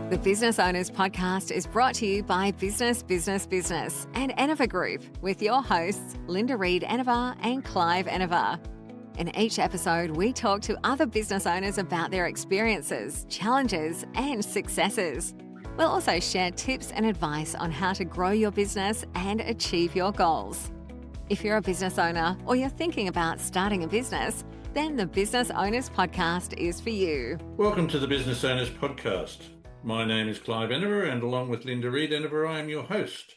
The Business Owners Podcast is brought to you by Business, Business, Business and Enever Group with your hosts, Linda Reed Enever and Clive Enever. In each episode, we talk to other business owners about their experiences, challenges and successes. We'll also share tips and advice on how to grow your business and achieve your goals. If you're a business owner or you're thinking about starting a business, then the Business Owners Podcast is for you. Welcome to the Business Owners Podcast. My name is Clive Enever, and along with Linda Reed Enever, I am your host.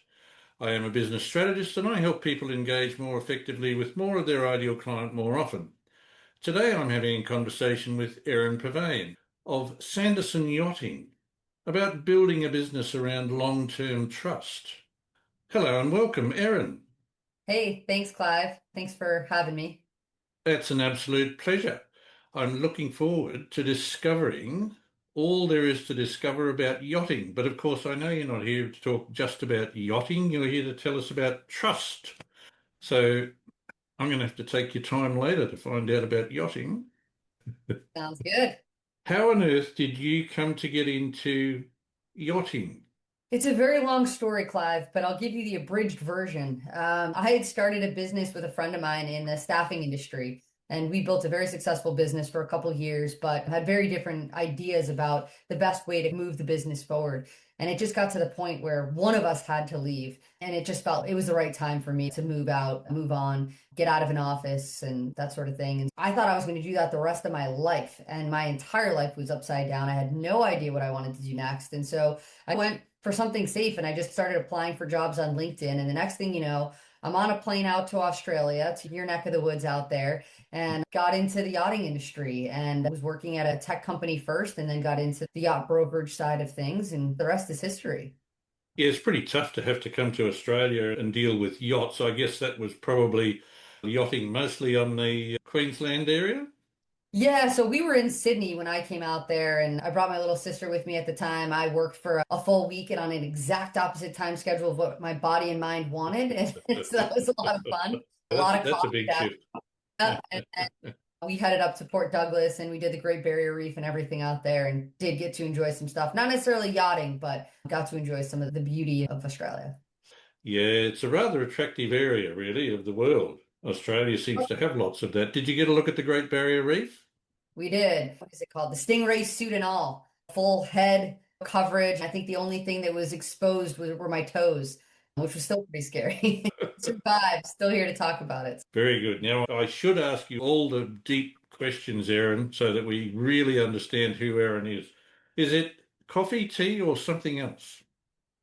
I am a business strategist and I help people engage more effectively with more of their ideal client more often. Today I'm having a conversation with Erin Pavane of Sanderson Yachting about building a business around long-term trust. Hello and welcome, Erin. Hey, thanks, Clive. Thanks for having me. It's an absolute pleasure. I'm looking forward to discovering all there is to discover about yachting. But of course, I know you're not here to talk just about yachting. You're here to tell us about trust. So I'm going to have to take your time later to find out about yachting. Sounds good. How on earth did you come to get into yachting? It's a very long story, Clive, but I'll give you the abridged version. I had started a business with a friend of mine in the staffing industry, and we built a very successful business for a couple of years, but had very different ideas about the best way to move the business forward. And it just got to the point where one of us had to leave, and it just felt it was the right time for me to move out, move on, get out of an office and that sort of thing. And I thought I was going to do that the rest of my life, and my entire life was upside down. I had no idea what I wanted to do next. And so I went for something safe, and I just started applying for jobs on LinkedIn. And the next thing you know, I'm on a plane out to Australia, to your neck of the woods out there, and got into the yachting industry and was working at a tech company first and then got into the yacht brokerage side of things, and the rest is history. Yeah, it's pretty tough to have to come to Australia and deal with yachts. I guess that was probably yachting mostly on the Queensland area. Yeah, so we were in Sydney when I came out there, and I brought my little sister with me at the time. I worked for a full week and on an exact opposite time schedule of what my body and mind wanted. And so that was a lot of fun. That's a big shift. And we headed up to Port Douglas and we did the Great Barrier Reef and everything out there, and did get to enjoy some stuff. Not necessarily yachting, but got to enjoy some of the beauty of Australia. Yeah, it's a rather attractive area, really, of the world. Australia seems to have lots of that. Did you get a look at the Great Barrier Reef? We did. What is it called? The Stingray suit and all. Full head coverage. I think the only thing that was exposed were my toes, which was still pretty scary. Survived. Still here to talk about it. Very good. Now, I should ask you all the deep questions, Erin, so that we really understand who Erin is. Is it coffee, tea, or something else?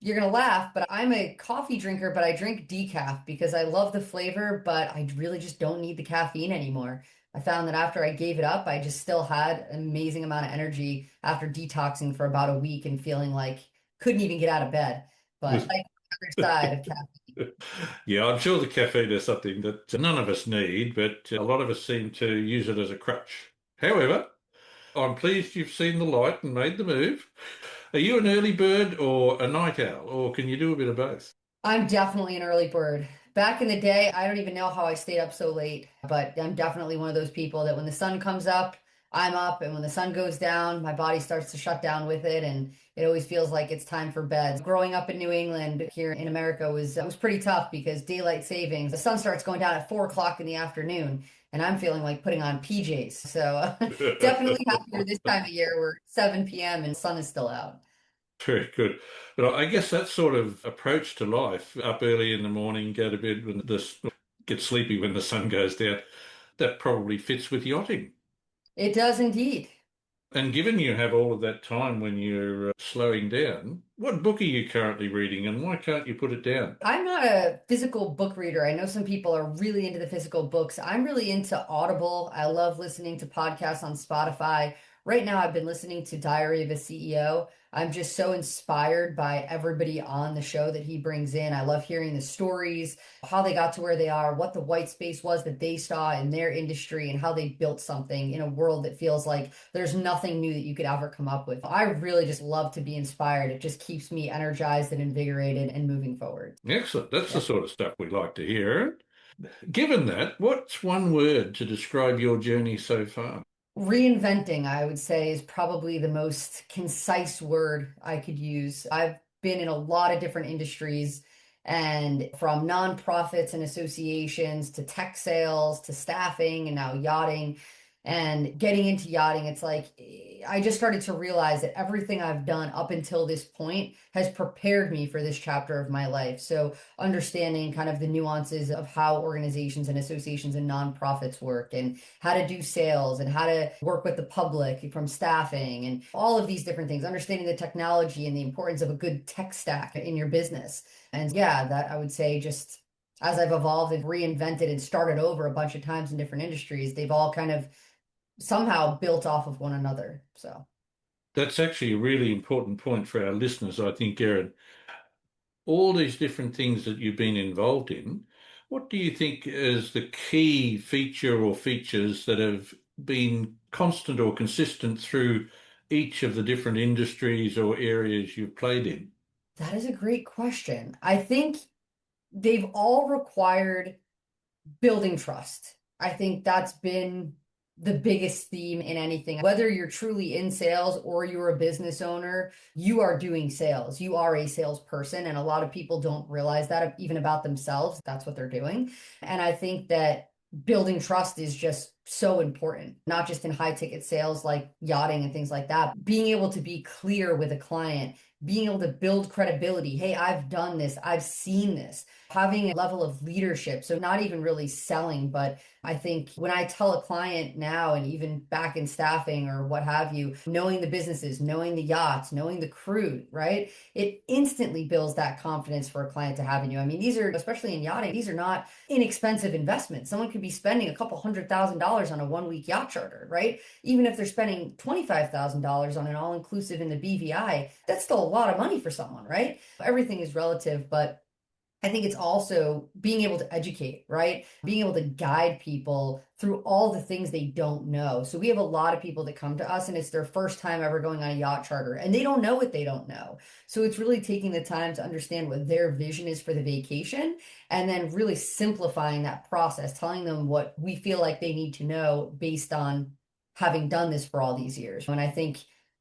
You're going to laugh, but I'm a coffee drinker, but I drink decaf because I love the flavor, but I really just don't need the caffeine anymore. I found that after I gave it up, I just still had an amazing amount of energy after detoxing for about a week and feeling like couldn't even get out of bed. But like the other side of caffeine. Yeah, I'm sure the caffeine is something that none of us need, but a lot of us seem to use it as a crutch. However, I'm pleased you've seen the light and made the move. Are you an early bird or a night owl, or can you do a bit of both? I'm definitely an early bird. Back in the day, I don't even know how I stayed up so late, but I'm definitely one of those people that when the sun comes up, I'm up, and when the sun goes down, my body starts to shut down with it, and it always feels like it's time for bed. Growing up in New England here in America was pretty tough because daylight savings, the sun starts going down at 4 o'clock in the afternoon, and I'm feeling like putting on PJs. So definitely happier this time of year where 7 p.m. and the sun is still out. Very good. But I guess that sort of approach to life, up early in the morning, go to bed when get sleepy when the sun goes down, that probably fits with yachting. It does indeed. And given you have all of that time when you're slowing down, what book are you currently reading and why can't you put it down? I'm not a physical book reader. I know some people are really into the physical books. I'm really into Audible. I love listening to podcasts on Spotify. Right now, I've been listening to Diary of a CEO. I'm just so inspired by everybody on the show that he brings in. I love hearing the stories, how they got to where they are, what the white space was that they saw in their industry, and how they built something in a world that feels like there's nothing new that you could ever come up with. I really just love to be inspired. It just keeps me energized and invigorated and moving forward. Excellent. That's the sort of stuff we like to hear. Given that, what's one word to describe your journey so far? Reinventing, I would say, is probably the most concise word I could use. I've been in a lot of different industries, and from nonprofits and associations to tech sales to staffing and now yachting. And getting into yachting, it's like I just started to realize that everything I've done up until this point has prepared me for this chapter of my life. So understanding kind of the nuances of how organizations and associations and nonprofits work, and how to do sales, and how to work with the public from staffing, and all of these different things, understanding the technology and the importance of a good tech stack in your business. And yeah, that I would say, just as I've evolved and reinvented and started over a bunch of times in different industries, they've all kind of somehow built off of one another. So That's actually a really important point for our listeners, I think, Erin. All these different things that you've been involved in, what do you think is the key feature or features that have been constant or consistent through each of the different industries or areas you've played in? that is a great question. I think they've all required building trust. I think that's been the biggest theme in anything. Whether you're truly in sales or you're a business owner, you are doing sales. You are a salesperson. And a lot of people don't realize that even about themselves. That's what they're doing. And I think that building trust is just so important, not just in high ticket sales like yachting and things like that. Being able to be clear with a client, being able to build credibility. Hey, I've done this, I've seen this. Having a level of leadership. So, not even really selling, but I think when I tell a client now, and even back in staffing or what have you, knowing the businesses, knowing the yachts, knowing the crew, right? It instantly builds that confidence for a client to have in you. I mean, these are, especially in yachting, these are not inexpensive investments. Someone could be spending a couple $100,000 on a 1 week yacht charter, right? Even if they're spending $25,000 on an all-inclusive in the BVI, that's still a lot of money for someone, right? Everything is relative, but I think it's also being able to educate, right? Being able to guide people through all the things they don't know. So we have a lot of people that come to us and it's their first time ever going on a yacht charter and they don't know what they don't know. So it's really taking the time to understand what their vision is for the vacation and then really simplifying that process, telling them what we feel like they need to know based on having done this for all these years. And I think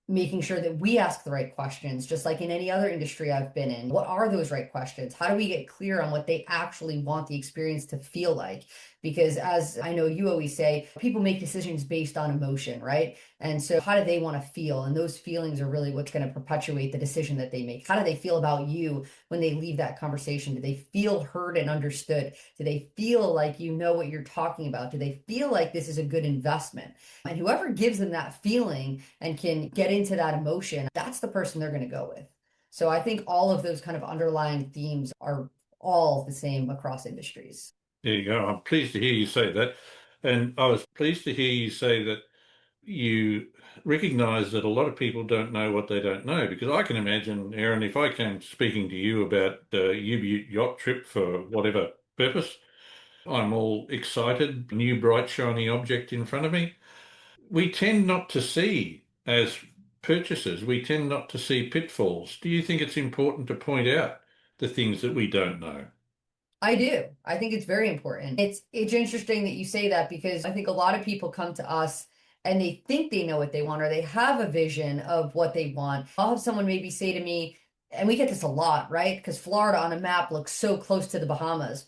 making sure that we ask the right questions, just like in any other industry I've been in. What are those right questions? How do we get clear on what they actually want the experience to feel like? Because as I know you always say, people make decisions based on emotion, right? And so how do they want to feel? And those feelings are really what's going to perpetuate the decision that they make. How do they feel about you when they leave that conversation? Do they feel heard and understood? Do they feel like you know what you're talking about? Do they feel like this is a good investment? And whoever gives them that feeling and can get into that emotion, that's the person they're going to go with. So I think all of those kind of underlying themes are all the same across industries. There you go. I'm pleased to hear you say that. And I was pleased to hear you say that you recognize that a lot of people don't know what they don't know. Because I can imagine, Erin, if I came speaking to you about the U-Butte yacht trip for whatever purpose, I'm all excited, new bright shiny object in front of me. We tend not to see, as purchasers, we tend not to see pitfalls. Do you think it's important to point out the things that we don't know? I do. I think it's very important. It's interesting that you say that because I think a lot of people come to us and they think they know what they want or they have a vision of what they want. I'll have someone maybe say to me, and we get this a lot, right? Because Florida on a map looks so close to the Bahamas.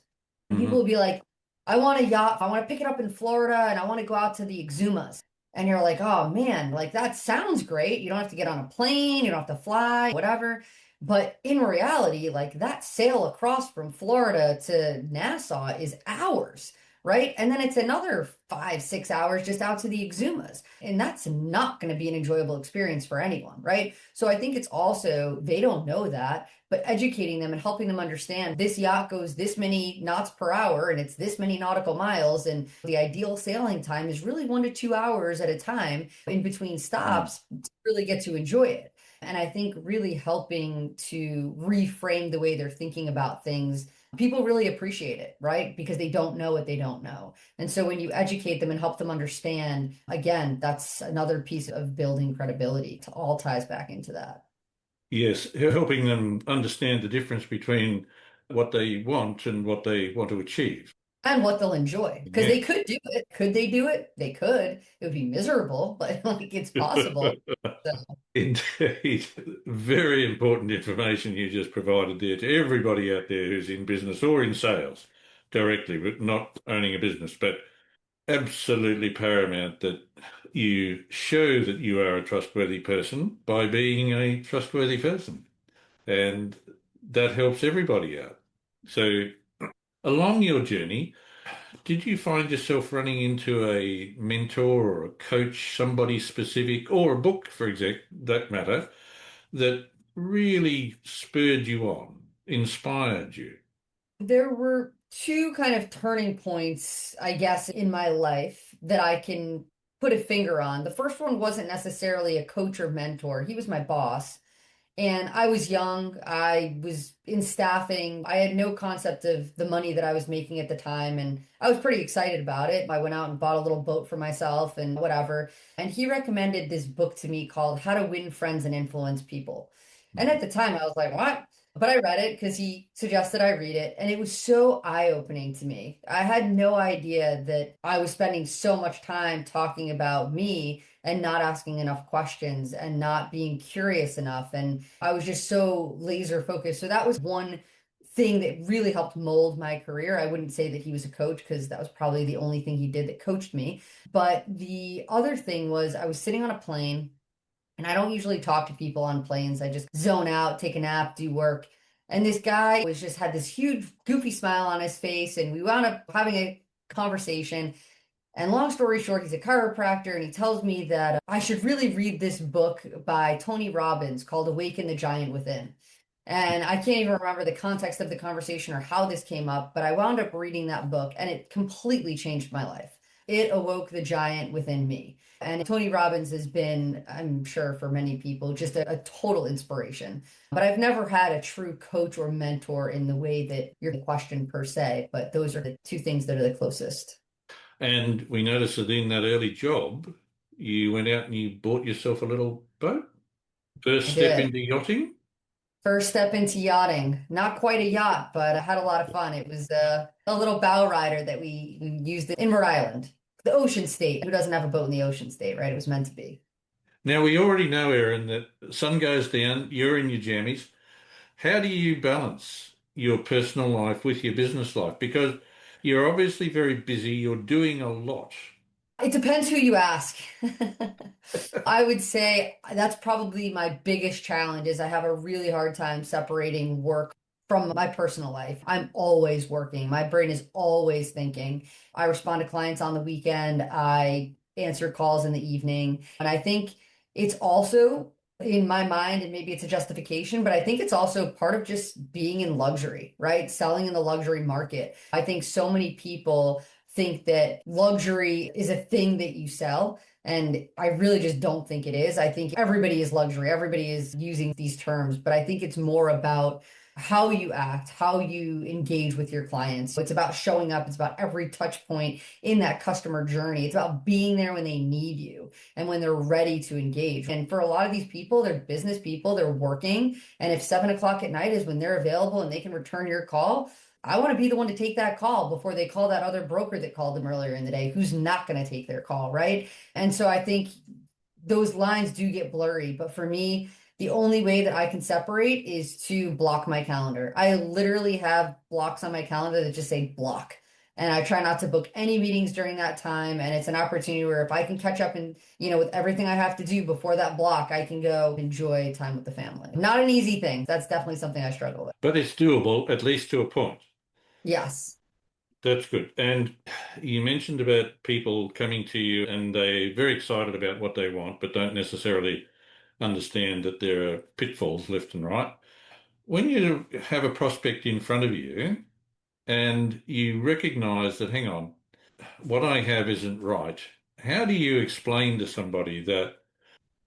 And people will be like, I want a yacht. I want to pick it up in Florida and I want to go out to the Exumas. And you're like, oh man, like that sounds great. You don't have to get on a plane, you don't have to fly, whatever. But in reality, like that sail across from Florida to Nassau is hours, right? And then it's another 5, 6 hours just out to the Exumas. And that's not going to be an enjoyable experience for anyone, right? So I think it's also, they don't know that, but educating them and helping them understand this yacht goes this many knots per hour and it's this many nautical miles. And the ideal sailing time is really 1 to 2 hours at a time in between stops to really get to enjoy it. And I think really helping to reframe the way they're thinking about things, people really appreciate it, right? Because they don't know what they don't know. And so when you educate them and help them understand, again, that's another piece of building credibility. It all ties back into that. Yes, helping them understand the difference between what they want and what they want to achieve. And what they'll enjoy. Because Yeah. they could do it. Could they do it? They could. It would be miserable, but like it's possible. So, Indeed. Very important information you just provided there to everybody out there who's in business or in sales directly, but not owning a business. But absolutely paramount that you show that you are a trustworthy person by being a trustworthy person. And that helps everybody out. So along your journey, did you find yourself running into a mentor or a coach, somebody specific, or a book, for example, that matter, that really spurred you on, inspired you? there were two kind of turning points, I guess, in my life that I can put a finger on. The first one wasn't necessarily a coach or mentor. He was my boss. And I was young. I was in staffing. I had no concept of the money that I was making at the time. And I was pretty excited about it. I went out and bought a little boat for myself and whatever. And he recommended this book to me called How to Win Friends and Influence People. And at the time, I was like, what? But I read it because he suggested I read it. And it was so eye-opening to me. I had no idea that I was spending so much time talking about me and not asking enough questions and not being curious enough. And I was just so laser focused. So that was one thing that really helped mold my career. I wouldn't say that he was a coach because that was probably the only thing he did that coached me. But the other thing was I was sitting on a plane, and I don't usually talk to people on planes. I just zone out, take a nap, do work. And this guy was just had this huge goofy smile on his face, and we wound up having a conversation. And long story short, he's a chiropractor, and he tells me that I should really read this book by Tony Robbins called Awaken the Giant Within. And I can't even remember the context of the conversation or how this came up, but I wound up reading that book, and it completely changed my life. It awoke the giant within me. And Tony Robbins has been, I'm sure for many people, just a total inspiration. But I've never had a true coach or mentor in the way that you're the question per se, but those are the two things that are the closest. And we noticed that in that early job, you went out and you bought yourself a little boat. I First step did. into yachting. First step into yachting. Not quite a yacht, but I had a lot of fun. It was a little bow rider that we used in Rhode Island, the ocean state. Who doesn't have a boat in the ocean state, right? It was meant to be. Now, we already know, Erin, that sun goes down, you're in your jammies. How do you balance your personal life with your business life? Because you're obviously very busy, you're doing a lot. It depends who you ask. I would say that's probably my biggest challenge is I have a really hard time separating work from my personal life. I'm always working. My brain is always thinking. I respond to clients on the weekend. I answer calls in the evening. And I think it's also in my mind, and maybe it's a justification, but I think it's also part of just being in luxury, right? Selling in the luxury market. I think so many people think that luxury is a thing that you sell. And I really just don't think it is. I think everybody is luxury. Everybody is using these terms, but I think it's more about how you act, how you engage with your clients. It's about showing up. It's about every touch point in that customer journey. It's about being there when they need you and when they're ready to engage. And for a lot of these people, they're business people, they're working. And if 7 o'clock at night is when they're available and they can return your call, I want to be the one to take that call before they call that other broker that called them earlier in the day who's not going to take their call, right? And so I think those lines do get blurry. But for me, the only way that I can separate is to block my calendar. I literally have blocks on my calendar that just say block. And I try not to book any meetings during that time. And it's an opportunity where if I can catch up and, with everything I have to do before that block, I can go enjoy time with the family. Not an easy thing. That's definitely something I struggle with. But it's doable, at least to a point. Yes. That's good. And you mentioned about people coming to you and they're very excited about what they want, but don't necessarily understand that there are pitfalls left and right. When you have a prospect in front of you and you recognize that, hang on, what I have isn't right, how do you explain to somebody that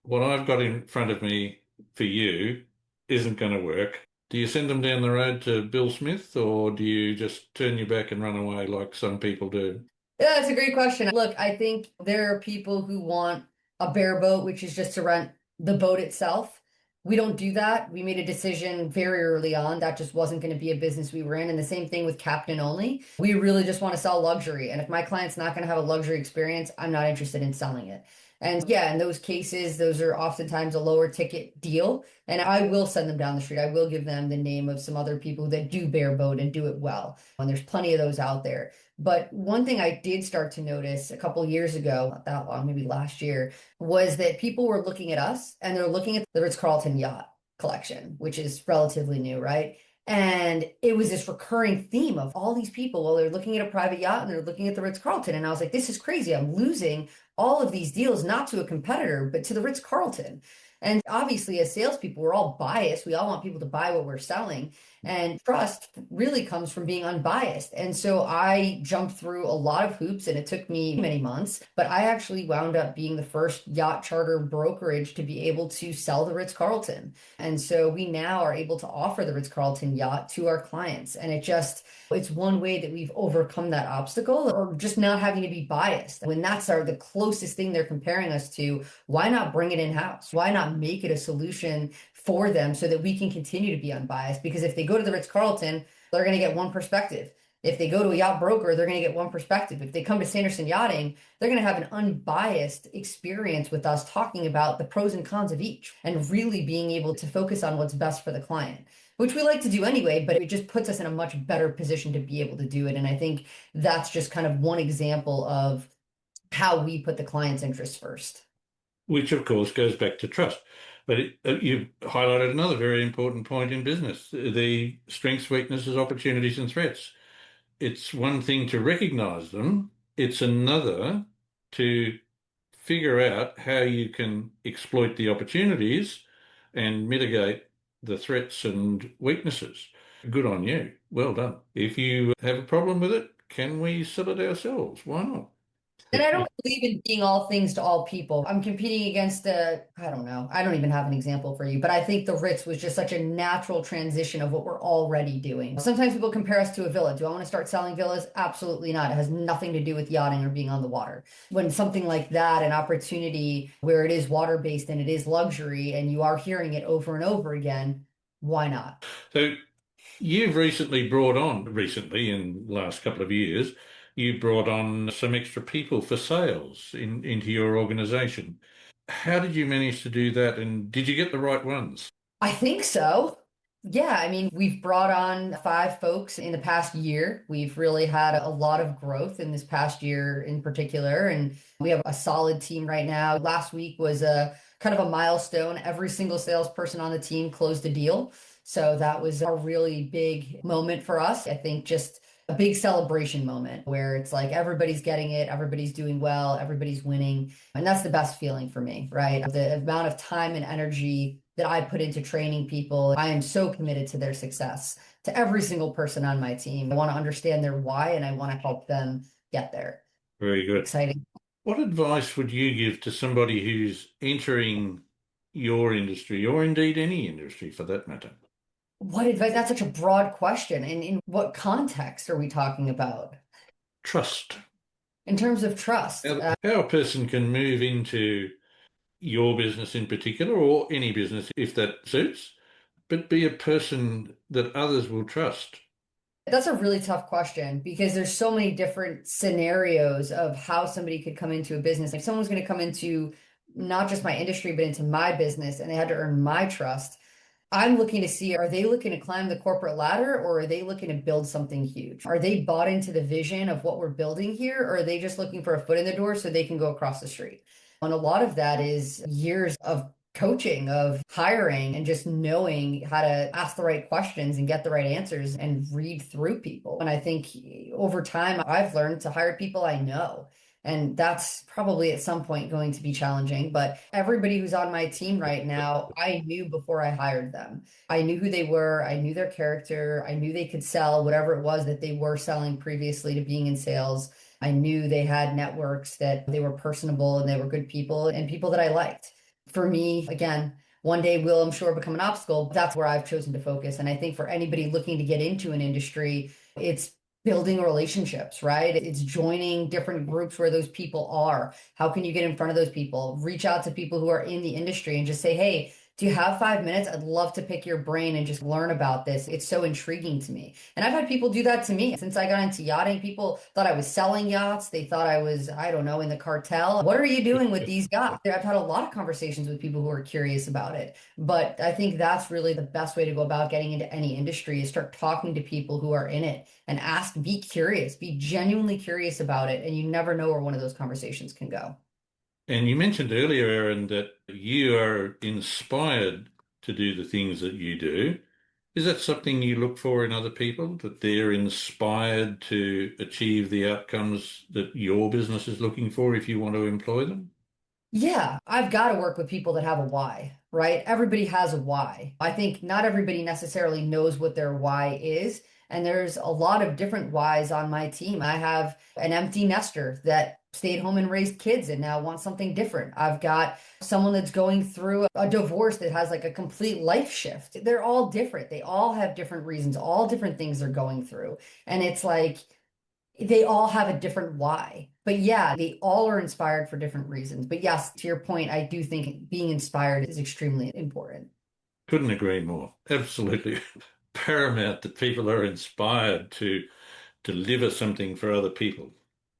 what I've got in front of me for you isn't going to work? Do you send them down the road to Bill Smith or do you just turn your back and run away like some people do? Yeah, that's a great question. Look, I think there are people who want a bare boat, which is just to rent the boat itself. We don't do that. We made a decision very early on that just wasn't going to be a business we were in. And the same thing with Captain Only. We really just want to sell luxury. And if my client's not going to have a luxury experience, I'm not interested in selling it. And yeah, in those cases, those are oftentimes a lower ticket deal. And I will send them down the street. I will give them the name of some other people that do bareboat and do it well. And there's plenty of those out there. But one thing I did start to notice a couple years ago, not that long, maybe last year, was that people were looking at us and they're looking at the Ritz-Carlton yacht collection, which is relatively new, right? And it was this recurring theme of all these people, well, they're looking at a private yacht and they're looking at the Ritz-Carlton. And I was like, this is crazy. I'm losing all of these deals, not to a competitor, but to the Ritz-Carlton. And obviously, as salespeople, we're all biased. We all want people to buy what we're selling. And trust really comes from being unbiased. And so I jumped through a lot of hoops and it took me many months, but I actually wound up being the first yacht charter brokerage to be able to sell the Ritz-Carlton. And so we now are able to offer the Ritz-Carlton yacht to our clients. And it's one way that we've overcome that obstacle, or just not having to be biased. When that's the closest thing they're comparing us to, why not bring it in-house? Why not make it a solution for them so that we can continue to be unbiased? Because if they go to the Ritz-Carlton, they're going to get one perspective. If they go to a yacht broker, they're going to get one perspective. If they come to Sanderson Yachting, they're going to have an unbiased experience with us talking about the pros and cons of each and really being able to focus on what's best for the client, which we like to do anyway, but it just puts us in a much better position to be able to do it. And I think that's just kind of one example of how we put the client's interests first. Which, of course, goes back to trust. But you highlighted another very important point in business, the strengths, weaknesses, opportunities, and threats. It's one thing to recognize them. It's another to figure out how you can exploit the opportunities and mitigate the threats and weaknesses. Good on you. Well done. If you have a problem with it, can we sell it ourselves? Why not? And I don't believe in being all things to all people. I'm competing against I don't know. I don't even have an example for you, but I think the Ritz was just such a natural transition of what we're already doing. Sometimes people compare us to a villa. Do I want to start selling villas? Absolutely not. It has nothing to do with yachting or being on the water. When something like that, an opportunity where it is water-based and it is luxury, and you are hearing it over and over again, why not? So you've in the last couple of years, you brought on some extra people for sales into your organization. How did you manage to do that? And did you get the right ones? I think so. Yeah, I mean, we've brought on 5 folks in the past year. We've really had a lot of growth in this past year in particular, and we have a solid team right now. Last week was a kind of a milestone. Every single salesperson on the team closed a deal. So that was a really big moment for us. I think just a big celebration moment where it's like everybody's getting it, everybody's doing well, everybody's winning. And that's the best feeling for me, right? The amount of time and energy that I put into training people, I am so committed to their success, to every single person on my team. I want to understand their why and I want to help them get there. Very good. Exciting. What advice would you give to somebody who's entering your industry, or indeed any industry for that matter? What advice? That's such a broad question. And in what context are we talking about? Trust. In terms of trust. How a person can move into your business in particular, or any business if that suits, but be a person that others will trust. That's a really tough question because there's so many different scenarios of how somebody could come into a business. If someone's going to come into not just my industry, but into my business and they had to earn my trust, I'm looking to see, are they looking to climb the corporate ladder or are they looking to build something huge? Are they bought into the vision of what we're building here, or are they just looking for a foot in the door so they can go across the street? And a lot of that is years of coaching, of hiring, and just knowing how to ask the right questions and get the right answers and read through people. And I think over time, I've learned to hire people I know. And that's probably at some point going to be challenging. But everybody who's on my team right now, I knew before I hired them. I knew who they were. I knew their character. I knew they could sell whatever it was that they were selling previously to being in sales. I knew they had networks, that they were personable and they were good people and people that I liked. For me, again, one day will, I'm sure, become an obstacle. But that's where I've chosen to focus. And I think for anybody looking to get into an industry, it's building relationships, right? It's joining different groups where those people are. How can you get in front of those people? Reach out to people who are in the industry and just say, hey, Do you have 5 minutes? I'd love to pick your brain and just learn about this. It's so intriguing to me. And I've had people do that to me. Since I got into yachting, people thought I was selling yachts. They thought I was, I don't know, in the cartel. What are you doing with these yachts? I've had a lot of conversations with people who are curious about it. But I think that's really the best way to go about getting into any industry is start talking to people who are in it and ask, be curious, be genuinely curious about it. And you never know where one of those conversations can go. And you mentioned earlier, Erin, that you are inspired to do the things that you do. Is that something you look for in other people, that they're inspired to achieve the outcomes that your business is looking for if you want to employ them? Yeah, I've got to work with people that have a why, right? Everybody has a why. I think not everybody necessarily knows what their why is. And there's a lot of different whys on my team. I have an empty nester that stayed home and raised kids and now wants something different. I've got someone that's going through a divorce that has like a complete life shift. They're all different. They all have different reasons, all different things they're going through. And it's like, they all have a different why. But yeah, they all are inspired for different reasons. But yes, to your point, I do think being inspired is extremely important. Couldn't agree more. Absolutely paramount that people are inspired to deliver something for other people.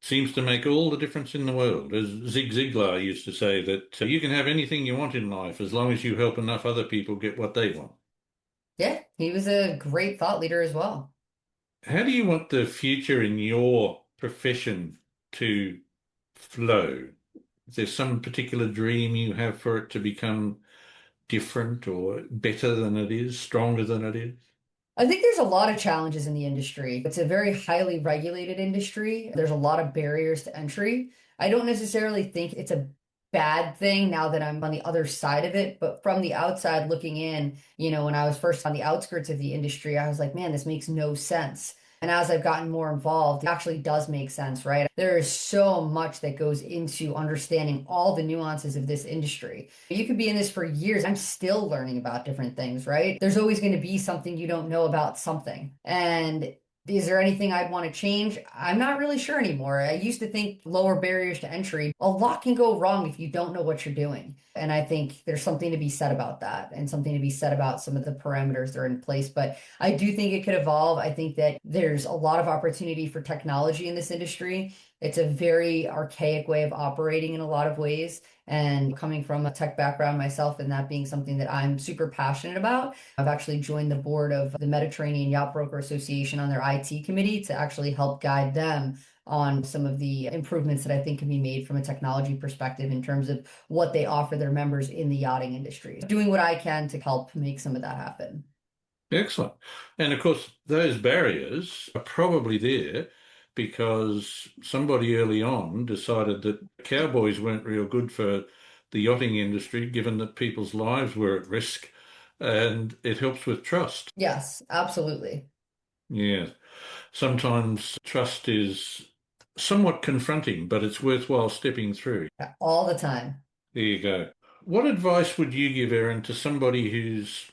Seems to make all the difference in the world. As Zig Ziglar used to say, that you can have anything you want in life as long as you help enough other people get what they want. Yeah, he was a great thought leader as well. How do you want the future in your profession to flow? Is there some particular dream you have for it to become different or better than it is, stronger than it is? I think there's a lot of challenges in the industry. It's a very highly regulated industry. There's a lot of barriers to entry. I don't necessarily think it's a bad thing now that I'm on the other side of it, but from the outside looking in, when I was first on the outskirts of the industry, I was like, man, this makes no sense. And as I've gotten more involved, it actually does make sense, right? There is so much that goes into understanding all the nuances of this industry. You could be in this for years. I'm still learning about different things, right? There's always going to be something you don't know about something. And is there anything I'd want to change? I'm not really sure anymore. I used to think lower barriers to entry. A lot can go wrong if you don't know what you're doing. And I think there's something to be said about that and something to be said about some of the parameters that are in place. But I do think it could evolve. I think that there's a lot of opportunity for technology in this industry. It's a very archaic way of operating in a lot of ways. And coming from a tech background myself, and that being something that I'm super passionate about, I've actually joined the board of the Mediterranean Yacht Broker Association on their IT committee to actually help guide them on some of the improvements that I think can be made from a technology perspective in terms of what they offer their members in the yachting industry. Doing what I can to help make some of that happen. Excellent. And of course, those barriers are probably there because somebody early on decided that cowboys weren't real good for the yachting industry, given that people's lives were at risk, and it helps with trust. Yes, absolutely. Yeah. Sometimes trust is somewhat confronting, but it's worthwhile stepping through. All the time. There you go. What advice would you give, Erin, to somebody who's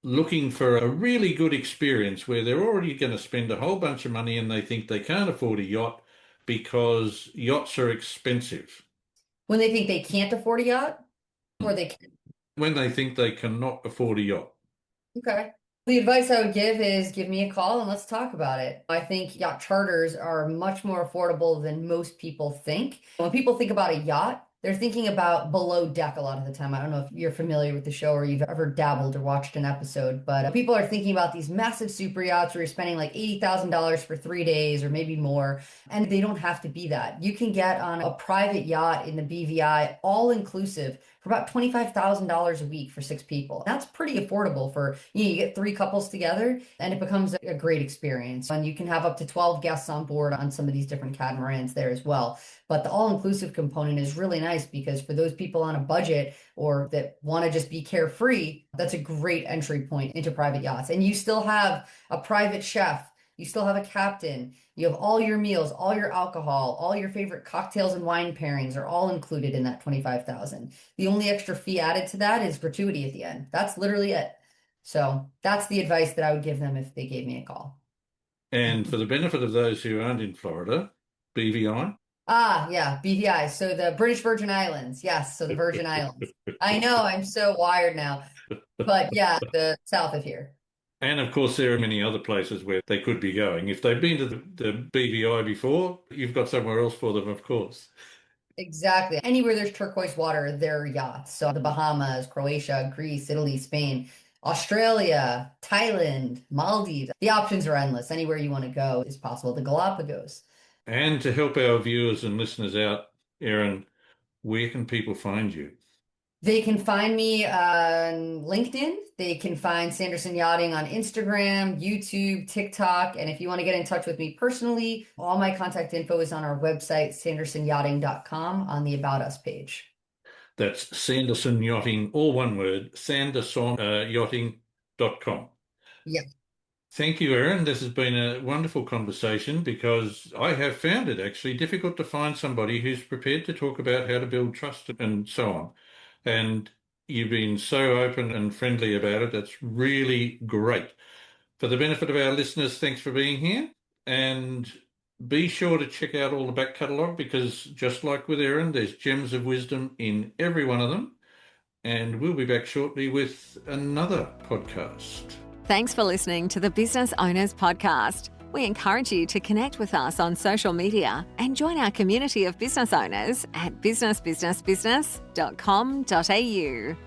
looking for a really good experience where they're already going to spend a whole bunch of money and they think they can't afford a yacht because yachts are expensive? When they think they can't afford a yacht, or they can. When they think they cannot afford a yacht. Okay. The advice I would give is give me a call and let's talk about it. I think yacht charters are much more affordable than most people think. When people think about a yacht, they're thinking about below deck a lot of the time. I don't know if you're familiar with the show or you've ever dabbled or watched an episode, but people are thinking about these massive super yachts where you're spending like $80,000 for 3 days or maybe more, and they don't have to be that. You can get on a private yacht in the BVI, all inclusive, for about $25,000 a week for 6 people. That's pretty affordable for, you get 3 couples together and it becomes a great experience. And you can have up to 12 guests on board on some of these different catamarans there as well. But the all-inclusive component is really nice because for those people on a budget or that want to just be carefree, that's a great entry point into private yachts. And you still have a private chef. You still have a captain. You have all your meals, all your alcohol, all your favorite cocktails and wine pairings are all included in that 25,000. The only extra fee added to that is gratuity at the end. That's literally it. So that's the advice that I would give them if they gave me a call. And for the benefit of those who aren't in Florida, BVI? Yeah, BVI. So the British Virgin Islands. Yes, so the Virgin Islands. I know, I'm so wired now. But yeah, the south of here. And of course, there are many other places where they could be going. If they've been to the BVI before, you've got somewhere else for them, of course. Exactly. Anywhere there's turquoise water, there are yachts. So the Bahamas, Croatia, Greece, Italy, Spain, Australia, Thailand, Maldives. The options are endless. Anywhere you want to go is possible. The Galapagos. And to help our viewers and listeners out, Erin, where can people find you? They can find me on LinkedIn. They can find Sanderson Yachting on Instagram, YouTube, TikTok. And if you want to get in touch with me personally, all my contact info is on our website, sandersonyachting.com, on the About Us page. That's Sanderson Yachting, all one word, sandersonyachting.com. Yeah. Thank you, Erin. This has been a wonderful conversation because I have found it actually difficult to find somebody who's prepared to talk about how to build trust and so on. And you've been so open and friendly about it. That's really great. For the benefit of our listeners, thanks for being here. And be sure to check out all the back catalogue because just like with Erin, there's gems of wisdom in every one of them. And we'll be back shortly with another podcast. Thanks for listening to the Business Owners Podcast. We encourage you to connect with us on social media and join our community of business owners at businessbusinessbusiness.com.au.